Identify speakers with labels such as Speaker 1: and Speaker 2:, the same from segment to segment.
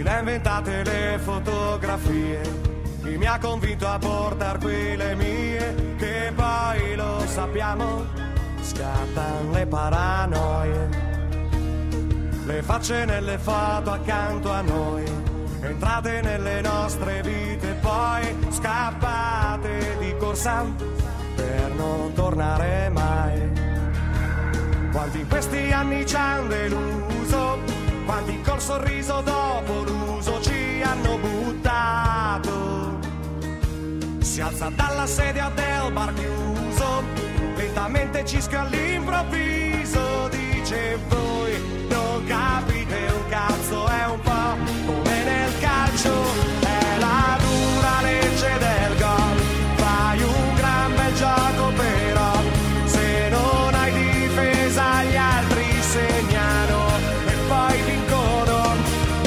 Speaker 1: le inventate le fotografie, chi mi ha convinto a portar qui le mie, che poi lo sappiamo, scattano le paranoie, le facce nelle foto accanto a noi, entrate nelle nostre vite, poi scappate di corsa per non tornare mai. Quanti in questi anni ci hanno deluso, quanti col sorriso dopo l'uso ci hanno buttato. Si alza dalla sedia del bar chiuso, lentamente cisca all'improvviso, dice voi non capite un cazzo, è un po' come nel calcio, è la dura legge del gol, fai un gran bel gioco però, se non hai difesa gli altri segnano e poi vincono,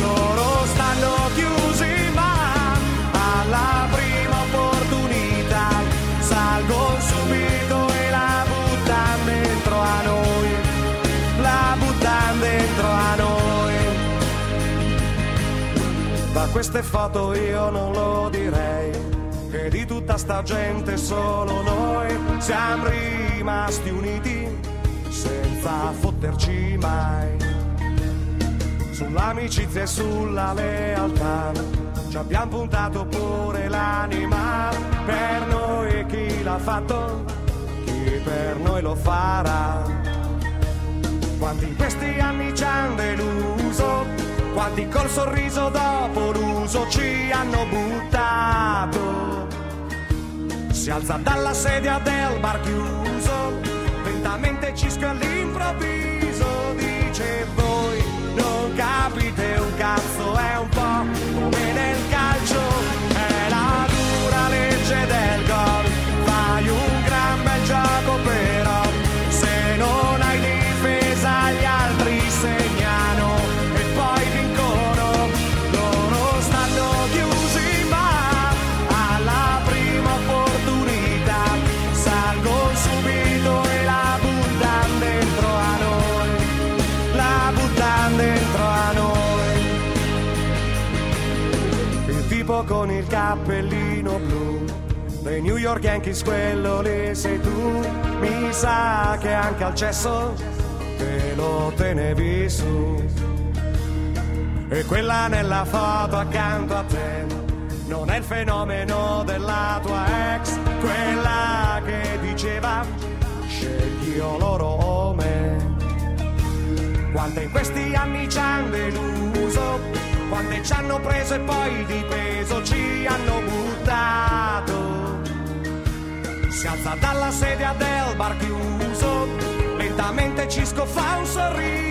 Speaker 1: loro stanno chiusi ma alla prima opportunità salgono subito e la buttano dentro a noi, la buttano dentro a noi. Da queste foto io non lo direi, che di tutta sta gente solo noi siamo rimasti uniti senza fotterci mai. Sull'amicizia e sulla lealtà ci abbiamo puntato pure l'anima, per noi chi l'ha fatto, chi per noi lo farà. Quanti in questi anni ci hanno deluso, quanti col sorriso dopo l'uso ci hanno buttato. Si alza dalla sedia del bar chiuso, lentamente cisca all'improvviso, dice voi non capite un cazzo, è un po' come nel calcio, è la dura legge del gol, fai un gran bel gioco però, se non hai difesa gli altri segnano e poi vincono, loro stanno chiusi ma alla prima opportunità salgono subito e la buttano dentro a noi, la buttano dentro a noi. Il tipo con il cappellino blu dei New York Yankees, quello lì sei tu, mi sa che anche al cesso te lo tenevi su. E quella nella foto accanto a te non è il fenomeno della tua ex, quella che diceva scegli io loro o me. Quante in questi anni ci hanno deluso, quante ci hanno preso e poi di peso ci hanno buttato. Si alza dalla sedia del bar chiuso, lentamente Cisco fa un sorriso,